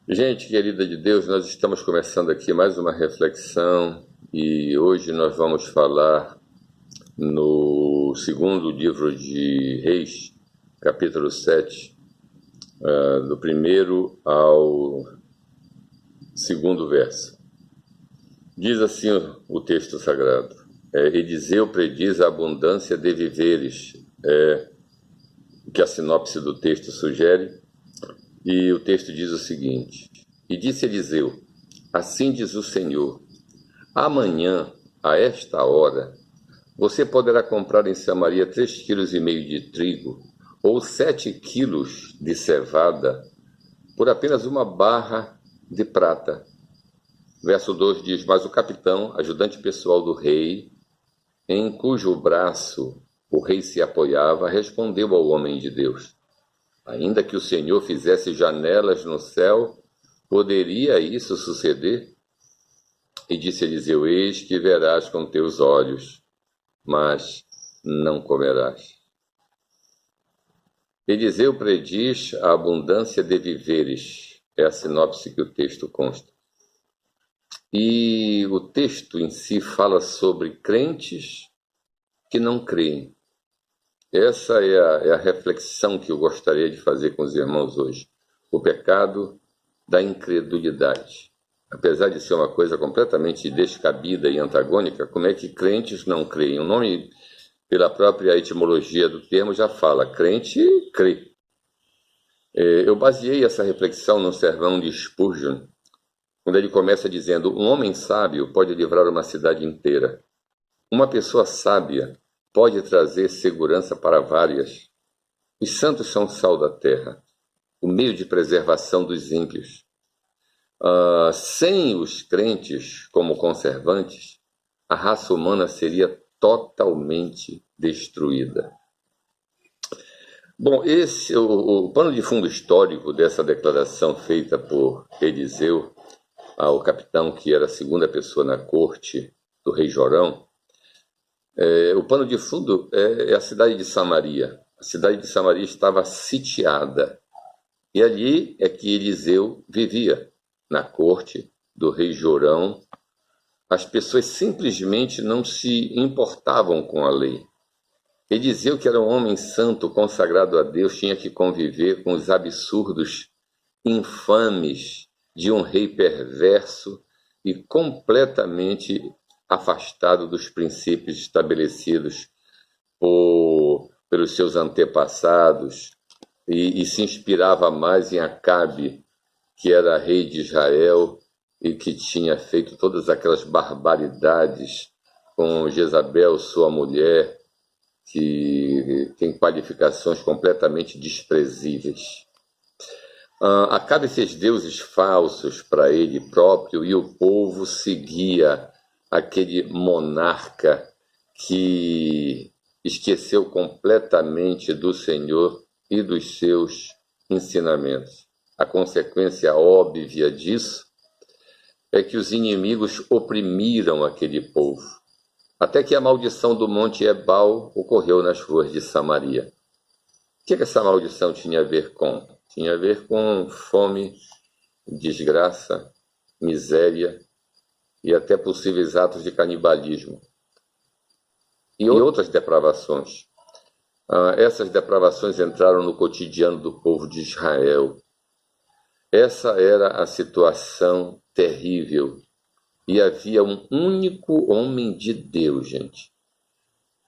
Gente querida de Deus, nós estamos começando aqui mais uma reflexão e hoje nós vamos falar no segundo livro de Reis, capítulo 7, do primeiro ao segundo verso. Diz assim o texto sagrado: Eliseu prediz a abundância de viveres, o que a sinopse do texto sugere. E o texto diz o seguinte: E disse Eliseu: Assim diz o Senhor, amanhã, a esta hora, você poderá comprar em Samaria 3,5 kg de trigo ou 7 kg de cevada por apenas uma barra de prata. Verso 2 diz: Mas o capitão, ajudante pessoal do rei, em cujo braço o rei se apoiava, respondeu ao homem de Deus: Ainda que o Senhor fizesse janelas no céu, poderia isso suceder? E disse Eliseu: Eis que verás com teus olhos, mas não comerás. Eliseu prediz a abundância de viveres, é a sinopse que o texto consta. E o texto em si fala sobre crentes que não creem. Essa é a reflexão que eu gostaria de fazer com os irmãos hoje. O pecado da incredulidade. Apesar de ser uma coisa completamente descabida e antagônica, como é que crentes não creem? O nome, pela própria etimologia do termo, já fala: crente crê. Eu baseei essa reflexão no sermão de Spurgeon, quando ele começa dizendo: um homem sábio pode livrar uma cidade inteira. Uma pessoa sábia pode trazer segurança para várias. Os santos são o sal da terra, o meio de preservação dos ímpios. Sem os crentes como conservantes, a raça humana seria totalmente destruída. Bom, o pano de fundo histórico dessa declaração feita por Eliseu ao capitão, que era a segunda pessoa na corte do rei Jorão, o pano de fundo é a cidade de Samaria. A cidade de Samaria estava sitiada. E ali é que Eliseu vivia, na corte do rei Jorão. As pessoas simplesmente não se importavam com a lei. Eliseu, que era um homem santo, consagrado a Deus, tinha que conviver com os absurdos infames de um rei perverso e completamente afastado dos princípios estabelecidos pelos seus antepassados, e se inspirava mais em Acabe, que era rei de Israel e que tinha feito todas aquelas barbaridades com Jezabel, sua mulher, que tem qualificações completamente desprezíveis. Acabe fez deuses falsos para ele próprio e o povo seguia aquele monarca que esqueceu completamente do Senhor e dos seus ensinamentos. A consequência óbvia disso é que os inimigos oprimiram aquele povo, até que a maldição do Monte Ebal ocorreu nas ruas de Samaria. O que essa maldição tinha a ver com? Tinha a ver com fome, desgraça, miséria e até possíveis atos de canibalismo e outras depravações. Essas depravações entraram no cotidiano do povo de Israel. Essa era a situação terrível. E havia um único homem de Deus, gente,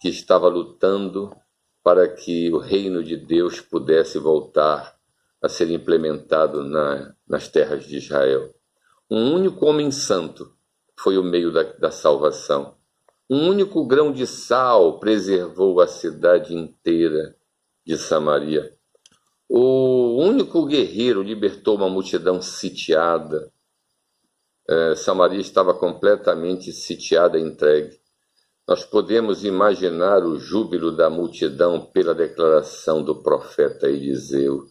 que estava lutando para que o reino de Deus pudesse voltar a ser implementado nas terras de Israel. Um único homem santo foi o meio da salvação. Um único grão de sal preservou a cidade inteira de Samaria. O único guerreiro libertou uma multidão sitiada. Samaria estava completamente sitiada e entregue. Nós podemos imaginar o júbilo da multidão pela declaração do profeta Eliseu,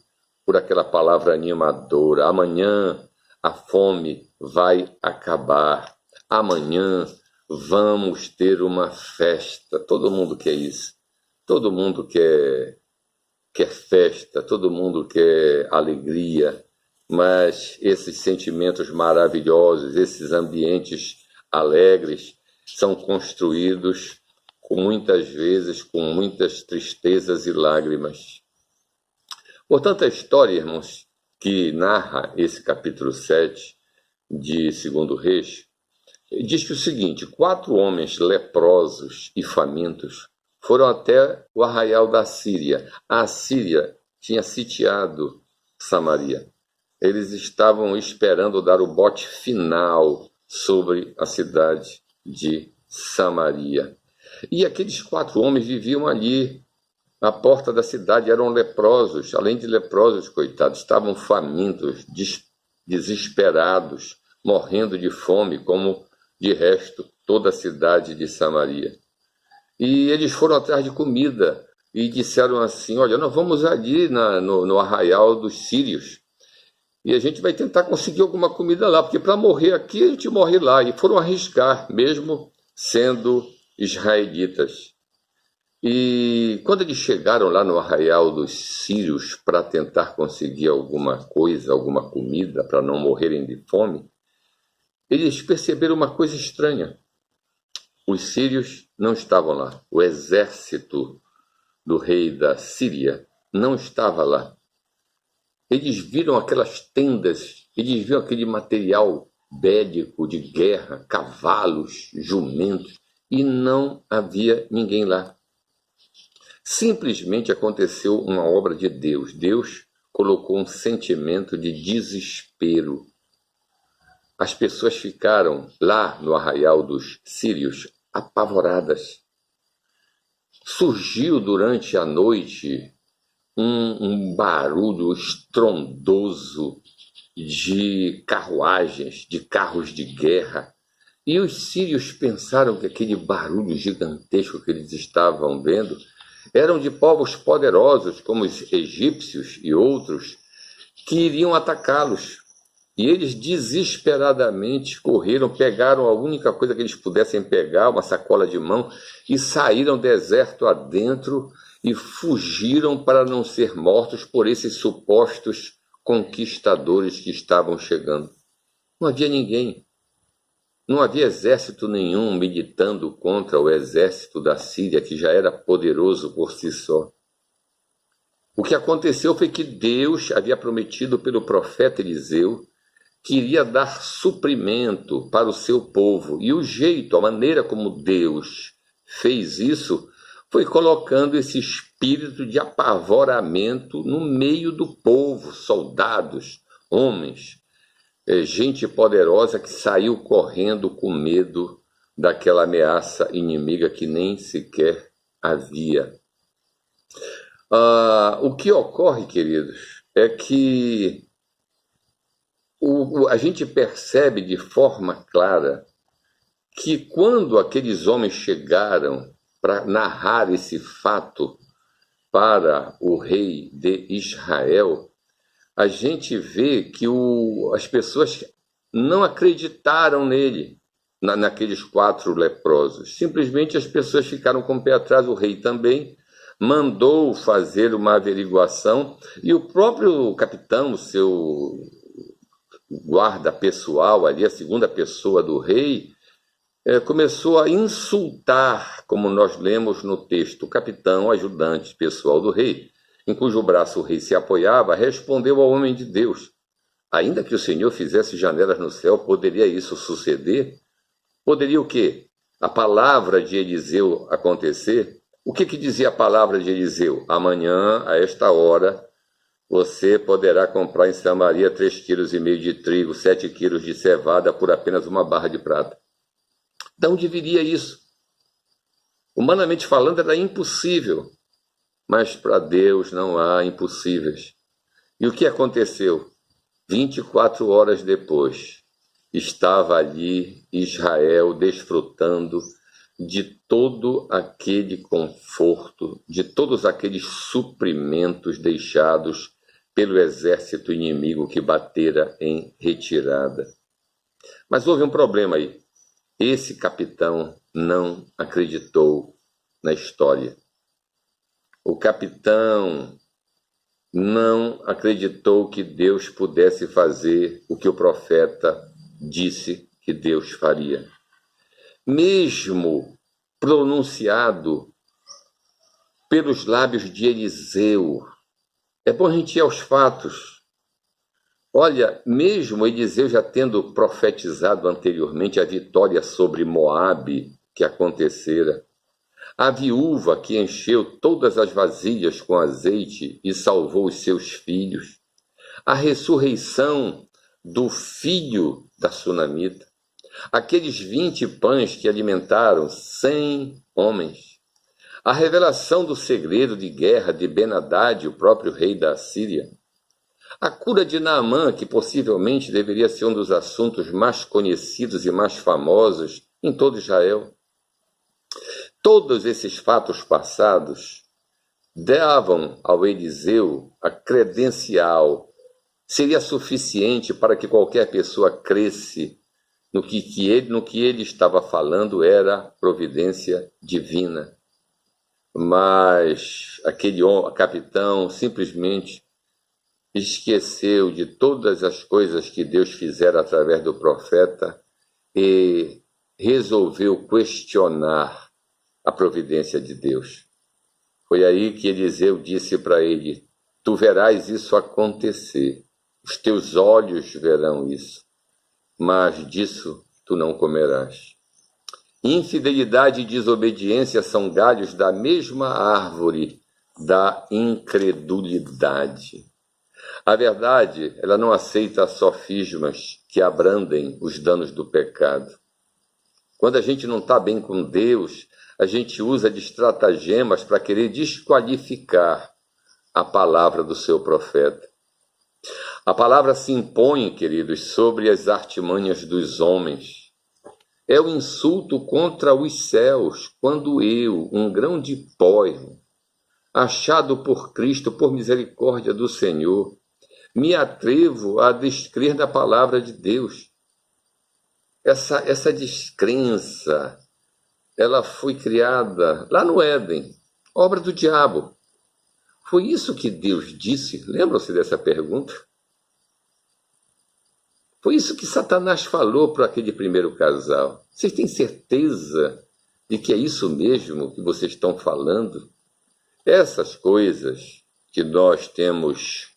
por aquela palavra animadora: amanhã a fome vai acabar, amanhã vamos ter uma festa. Todo mundo quer isso, todo mundo quer festa, todo mundo quer alegria. mas esses sentimentos maravilhosos, esses ambientes alegres, são construídos muitas vezes com muitas tristezas e lágrimas. Portanto, a história, irmãos, que narra esse capítulo 7 de 2 Reis, diz que o seguinte: 4 homens leprosos e famintos foram até o arraial da Síria. A Síria tinha sitiado Samaria. Eles estavam esperando dar o bote final sobre a cidade de Samaria. E aqueles 4 homens viviam ali, à porta da cidade, eram leprosos. Além de leprosos, coitados, estavam famintos, desesperados, morrendo de fome, como de resto toda a cidade de Samaria. E eles foram atrás de comida e disseram assim: olha, nós vamos ali no arraial dos sírios e a gente vai tentar conseguir alguma comida lá, porque para morrer aqui a gente morre lá. E foram arriscar, mesmo sendo israelitas. E quando eles chegaram lá no arraial dos sírios para tentar conseguir alguma coisa, alguma comida, para não morrerem de fome, eles perceberam uma coisa estranha. Os sírios não estavam lá. O exército do rei da Síria não estava lá. Eles viram aquelas tendas, eles viram aquele material bélico de guerra, cavalos, jumentos, e não havia ninguém lá. Simplesmente aconteceu uma obra de Deus. Deus colocou um sentimento de desespero. As pessoas ficaram lá no arraial dos sírios apavoradas. Surgiu durante a noite um barulho estrondoso de carruagens, de carros de guerra. E os sírios pensaram que aquele barulho gigantesco que eles estavam vendo eram de povos poderosos, como os egípcios e outros, que iriam atacá-los. E eles desesperadamente correram, pegaram a única coisa que eles pudessem pegar, uma sacola de mão, e saíram deserto adentro e fugiram para não ser mortos por esses supostos conquistadores que estavam chegando. Não havia ninguém. Não havia exército nenhum militando contra o exército da Síria, que já era poderoso por si só. O que aconteceu foi que Deus havia prometido pelo profeta Eliseu que iria dar suprimento para o seu povo. E o jeito, a maneira como Deus fez isso, foi colocando esse espírito de apavoramento no meio do povo, soldados, homens, gente poderosa que saiu correndo com medo daquela ameaça inimiga que nem sequer havia. O que ocorre, queridos, é que a gente percebe de forma clara que quando aqueles homens chegaram para narrar esse fato para o rei de Israel, a gente vê que as pessoas não acreditaram nele, naqueles 4 leprosos. Simplesmente as pessoas ficaram com o pé atrás, o rei também mandou fazer uma averiguação, e o próprio capitão, o seu guarda pessoal ali, a segunda pessoa do rei, começou a insultar, como nós lemos no texto, o capitão, ajudante pessoal do rei, em cujo braço o rei se apoiava, respondeu ao homem de Deus: ainda que o Senhor fizesse janelas no céu, poderia isso suceder? Poderia o quê? A palavra de Eliseu acontecer? O que dizia a palavra de Eliseu? Amanhã, a esta hora, você poderá comprar em Samaria 3,5 kg de trigo, 7 quilos de cevada por apenas 1 barra de prata. De onde viria isso? Humanamente falando, era impossível. Mas para Deus não há impossíveis. E o que aconteceu? 24 horas depois, estava ali Israel desfrutando de todo aquele conforto, de todos aqueles suprimentos deixados pelo exército inimigo que batera em retirada. Mas houve um problema aí. Esse capitão não acreditou na história. O capitão não acreditou que Deus pudesse fazer o que o profeta disse que Deus faria. Mesmo pronunciado pelos lábios de Eliseu. É bom a gente ir aos fatos. Olha, mesmo Eliseu já tendo profetizado anteriormente a vitória sobre Moabe que acontecera, a viúva que encheu todas as vasilhas com azeite e salvou os seus filhos, a ressurreição do filho da sunamita, aqueles 20 pães que alimentaram 100 homens, a revelação do segredo de guerra de Ben-Hadad, o próprio rei da Síria, a cura de Naamã, que possivelmente deveria ser um dos assuntos mais conhecidos e mais famosos em todo Israel. Todos esses fatos passados davam ao Eliseu a credencial, seria suficiente para que qualquer pessoa cresce no que ele estava falando era providência divina. Mas aquele capitão simplesmente esqueceu de todas as coisas que Deus fizera através do profeta e resolveu questionar a providência de Deus. Foi aí que Eliseu disse para ele: tu verás isso acontecer, os teus olhos verão isso, mas disso tu não comerás. Infidelidade e desobediência são galhos da mesma árvore da incredulidade. A verdade, ela não aceita sofismas que abrandem os danos do pecado. Quando a gente não está bem com Deus, a gente usa de estratagemas para querer desqualificar a palavra do seu profeta. A palavra se impõe, queridos, sobre as artimanhas dos homens. É o insulto contra os céus, quando eu, um grão de pó, achado por Cristo, por misericórdia do Senhor, me atrevo a descrer da palavra de Deus. Essa descrença, ela foi criada lá no Éden, obra do diabo. Foi isso que Deus disse? Lembram-se dessa pergunta? Foi isso que Satanás falou para aquele primeiro casal. Vocês têm certeza de que é isso mesmo que vocês estão falando? Essas coisas que nós temos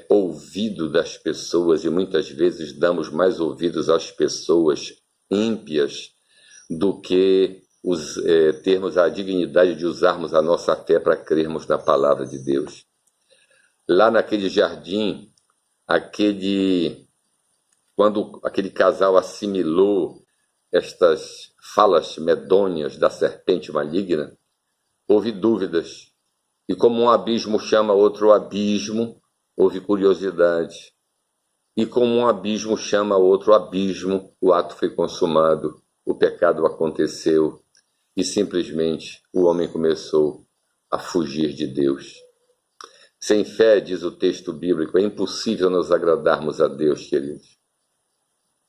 ouvido das pessoas, e muitas vezes damos mais ouvidos às pessoas ímpias do que termos a dignidade de usarmos a nossa fé para crermos na palavra de Deus. Lá naquele jardim, quando aquele casal assimilou estas falas medonhas da serpente maligna, houve dúvidas. E como um abismo chama outro abismo, houve curiosidade. E como um abismo chama outro abismo, o ato foi consumado, o pecado aconteceu e simplesmente o homem começou a fugir de Deus. Sem fé, diz o texto bíblico, é impossível nos agradarmos a Deus, queridos.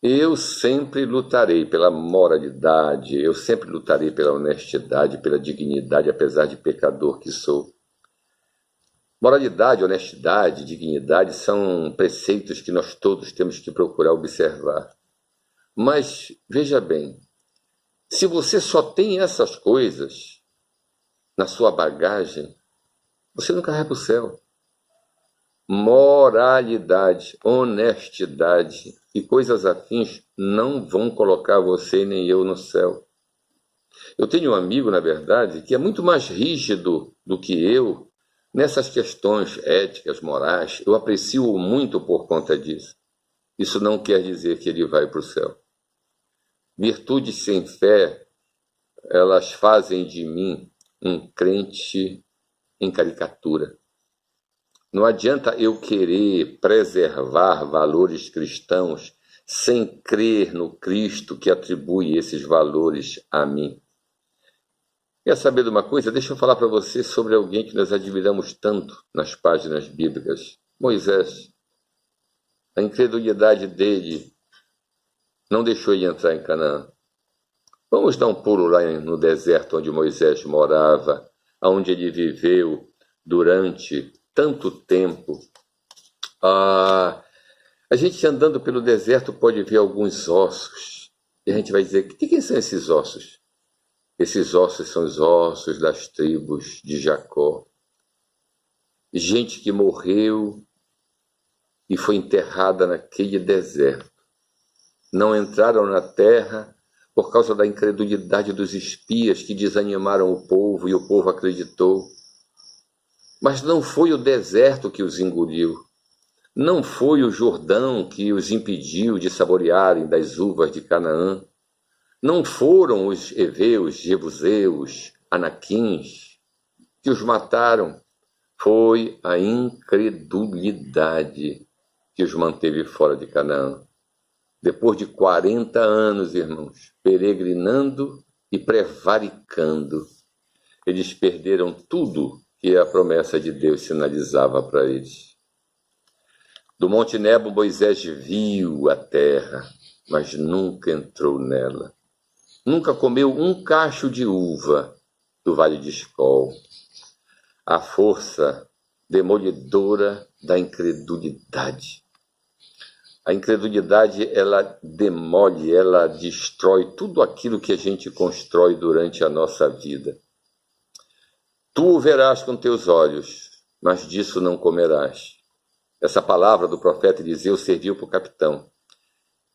Eu sempre lutarei pela moralidade, eu sempre lutarei pela honestidade, pela dignidade, apesar de pecador que sou. Moralidade, honestidade, dignidade são preceitos que nós todos temos que procurar observar. Mas, veja bem, se você só tem essas coisas na sua bagagem, você nunca vai para o céu. Moralidade, honestidade e coisas afins não vão colocar você nem eu no céu. Eu tenho um amigo, na verdade, que é muito mais rígido do que eu nessas questões éticas, morais. Eu aprecio-o muito por conta disso. Isso não quer dizer que ele vai para o céu. Virtudes sem fé, elas fazem de mim um crente em caricatura. Não adianta eu querer preservar valores cristãos sem crer no Cristo que atribui esses valores a mim. Quer saber de uma coisa? Deixa eu falar para você sobre alguém que nós admiramos tanto nas páginas bíblicas. Moisés. A incredulidade dele não deixou ele entrar em Canaã. Vamos dar um pulo lá no deserto onde Moisés morava, onde ele viveu durante tanto tempo. A gente andando pelo deserto pode ver alguns ossos. E a gente vai dizer, de quem são esses ossos? Esses ossos são os ossos das tribos de Jacó. Gente que morreu e foi enterrada naquele deserto. Não entraram na terra por causa da incredulidade dos espias que desanimaram o povo e o povo acreditou. Mas não foi o deserto que os engoliu. Não foi o Jordão que os impediu de saborearem das uvas de Canaã. Não foram os heveus, jebuseus, anaquins que os mataram. Foi a incredulidade que os manteve fora de Canaã. Depois de 40 anos, irmãos, peregrinando e prevaricando, eles perderam tudo que a promessa de Deus sinalizava para eles. Do Monte Nebo, Moisés viu a terra, mas nunca entrou nela. Nunca comeu um cacho de uva do Vale de Escol. A força demolidora da incredulidade. A incredulidade, ela demole, ela destrói tudo aquilo que a gente constrói durante a nossa vida. Tu o verás com teus olhos, mas disso não comerás. Essa palavra do profeta Eliseu serviu para o capitão.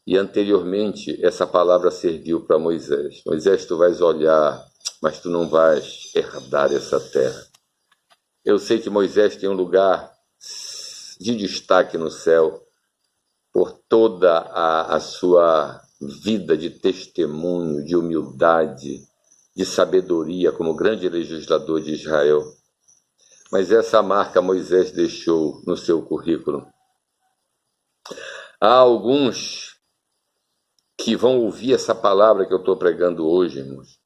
E anteriormente, essa palavra serviu para Moisés. Moisés, tu vais olhar, mas tu não vais herdar essa terra. Eu sei que Moisés tem um lugar de destaque no céu por toda a sua vida de testemunho, de humildade, de sabedoria como grande legislador de Israel. Mas essa marca Moisés deixou no seu currículo. Há alguns que vão ouvir essa palavra que eu estou pregando hoje, irmãos,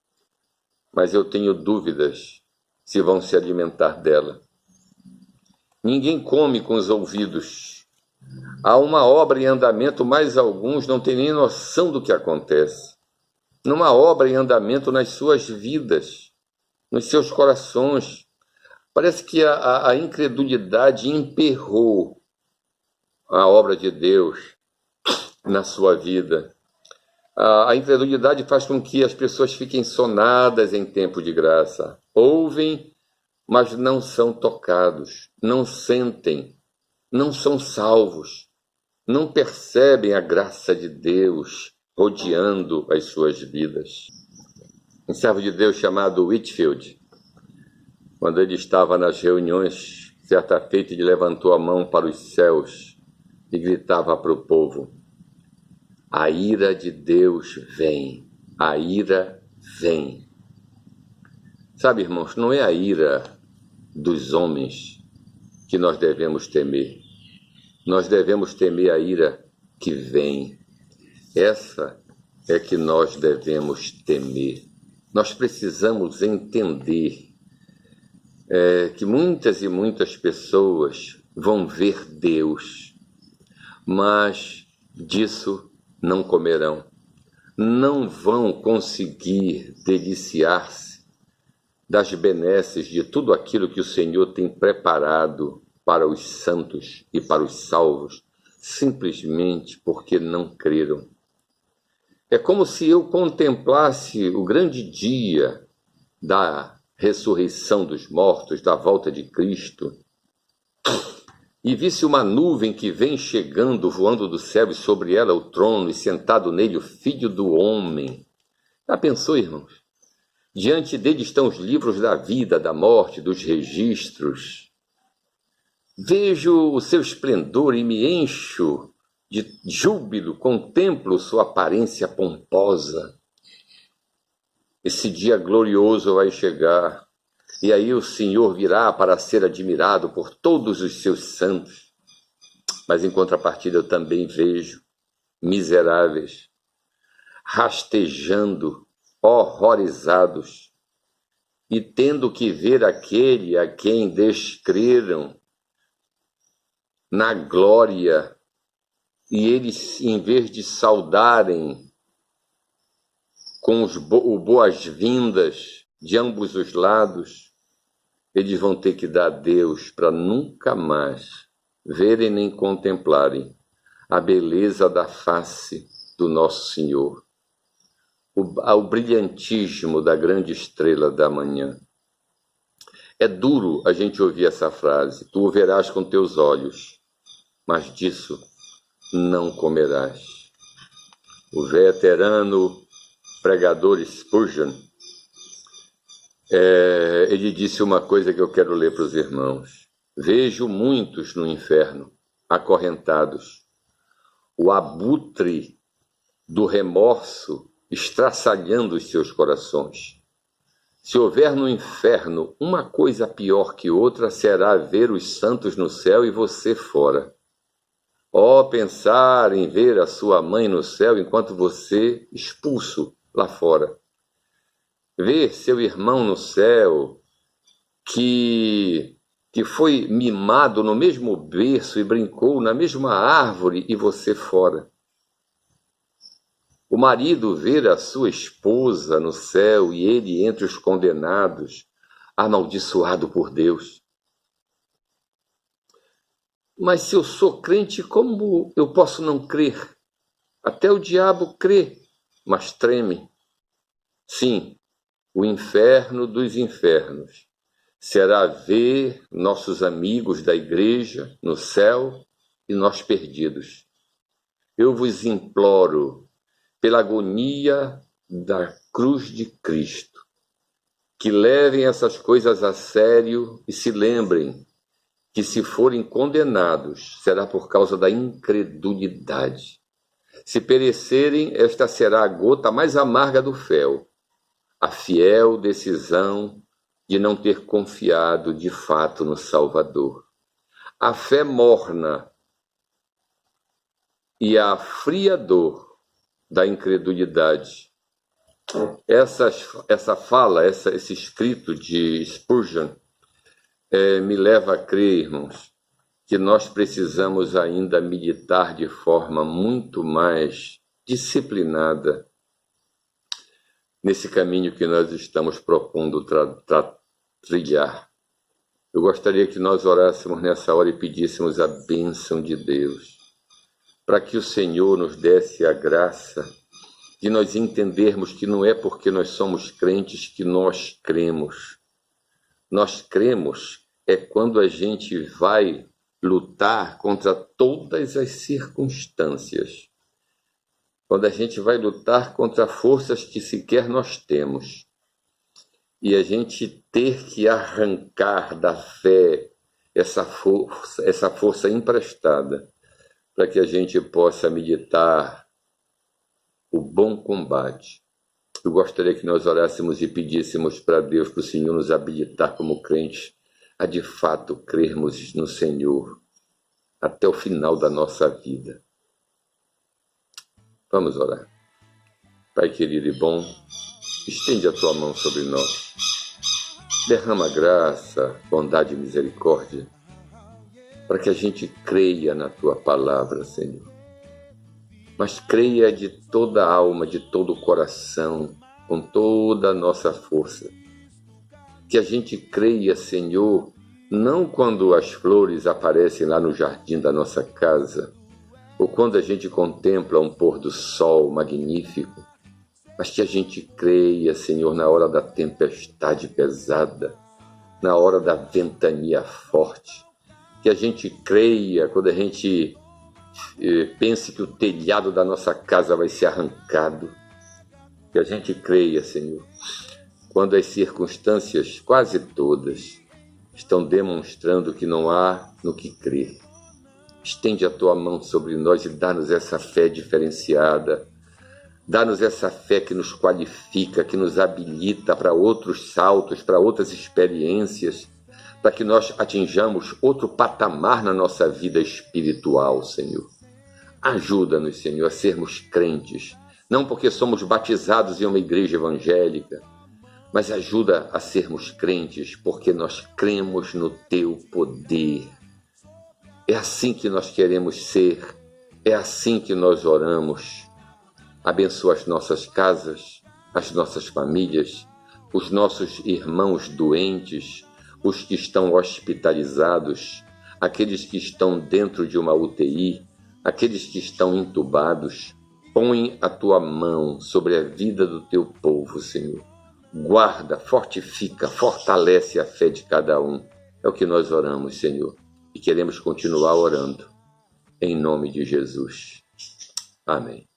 mas eu tenho dúvidas se vão se alimentar dela. Ninguém come com os ouvidos. Há uma obra em andamento, mas alguns não têm nem noção do que acontece. Numa obra em andamento nas suas vidas, nos seus corações. Parece que a incredulidade emperrou a obra de Deus na sua vida. A incredulidade faz com que as pessoas fiquem sonadas em tempo de graça. Ouvem, mas não são tocados, não sentem, não são salvos, não percebem a graça de Deus rodeando as suas vidas. Um servo de Deus chamado Whitefield, quando ele estava nas reuniões, certa feita ele levantou a mão para os céus e gritava para o povo: a ira de Deus vem, a ira vem. Sabe, irmãos, não é a ira dos homens que nós devemos temer. Nós devemos temer a ira que vem. Essa é que nós devemos temer. Nós precisamos entender que muitas e muitas pessoas vão ver Deus, mas disso não comerão. Não vão conseguir deliciar-se das benesses de tudo aquilo que o Senhor tem preparado para os santos e para os salvos, simplesmente porque não creram. É como se eu contemplasse o grande dia da ressurreição dos mortos, da volta de Cristo, e visse uma nuvem que vem chegando, voando do céu, e sobre ela o trono, e sentado nele o Filho do Homem. Já pensou, irmãos? Diante dele estão os livros da vida, da morte, dos registros. Vejo o seu esplendor e me encho de júbilo, contemplo sua aparência pomposa. Esse dia glorioso vai chegar, e aí o Senhor virá para ser admirado por todos os seus santos. Mas em contrapartida eu também vejo miseráveis, rastejando, horrorizados, e tendo que ver aquele a quem descreram na glória, e eles, em vez de saudarem com o boas-vindas de ambos os lados, eles vão ter que dar adeus para nunca mais verem nem contemplarem a beleza da face do nosso Senhor, ao brilhantismo da grande estrela da manhã. É duro a gente ouvir essa frase: tu o verás com teus olhos, mas disso não comerás. O veterano pregador Spurgeon, ele disse uma coisa que eu quero ler para os irmãos. Vejo muitos no inferno, acorrentados, o abutre do remorso estraçalhando os seus corações. Se houver no inferno uma coisa pior que outra, será ver os santos no céu e você fora. Ó, pensar em ver a sua mãe no céu enquanto você expulso lá fora. Ver seu irmão no céu que foi mimado no mesmo berço e brincou na mesma árvore e você fora. O marido ver a sua esposa no céu e ele entre os condenados, amaldiçoado por Deus. Mas se eu sou crente, como eu posso não crer? Até o diabo crê, mas treme. Sim, o inferno dos infernos será ver nossos amigos da igreja no céu e nós perdidos. Eu vos imploro, pela agonia da cruz de Cristo, que levem essas coisas a sério e se lembrem que, se forem condenados, será por causa da incredulidade. Se perecerem, esta será a gota mais amarga do fel, a fiel decisão de não ter confiado de fato no Salvador. A fé morna e a fria dor da incredulidade. Essa fala, esse escrito de Spurgeon me leva a crer, irmãos, que nós precisamos ainda meditar de forma muito mais disciplinada nesse caminho que nós estamos propondo trilhar. Eu gostaria que nós orássemos nessa hora e pedíssemos a bênção de Deus, para que o Senhor nos desse a graça de nós entendermos que não é porque nós somos crentes que nós cremos. Nós cremos quando a gente vai lutar contra todas as circunstâncias. Quando a gente vai lutar contra forças que sequer nós temos. E a gente ter que arrancar da fé essa força emprestada, para que a gente possa meditar o bom combate. Eu gostaria que nós orássemos e pedíssemos para Deus, para o Senhor nos habilitar como crentes, a de fato crermos no Senhor até o final da nossa vida. Vamos orar. Pai querido e bom, estende a tua mão sobre nós. Derrama graça, bondade e misericórdia, para que a gente creia na tua palavra, Senhor. Mas creia de toda a alma, de todo o coração, com toda a nossa força. Que a gente creia, Senhor, não quando as flores aparecem lá no jardim da nossa casa, ou quando a gente contempla um pôr do sol magnífico, mas que a gente creia, Senhor, na hora da tempestade pesada, na hora da ventania forte, que a gente creia quando a gente pense que o telhado da nossa casa vai ser arrancado, que a gente creia, Senhor, quando as circunstâncias, quase todas, estão demonstrando que não há no que crer. Estende a tua mão sobre nós e dá-nos essa fé diferenciada, dá-nos essa fé que nos qualifica, que nos habilita para outros saltos, para outras experiências, para que nós atinjamos outro patamar na nossa vida espiritual, Senhor. Ajuda-nos, Senhor, a sermos crentes, não porque somos batizados em uma igreja evangélica, mas ajuda a sermos crentes porque nós cremos no teu poder. É assim que nós queremos ser, é assim que nós oramos. Abençoa as nossas casas, as nossas famílias, os nossos irmãos doentes, os que estão hospitalizados, aqueles que estão dentro de uma UTI, aqueles que estão entubados. Põe a tua mão sobre a vida do teu povo, Senhor. Guarda, fortifica, fortalece a fé de cada um. É o que nós oramos, Senhor, e queremos continuar orando. Em nome de Jesus. Amém.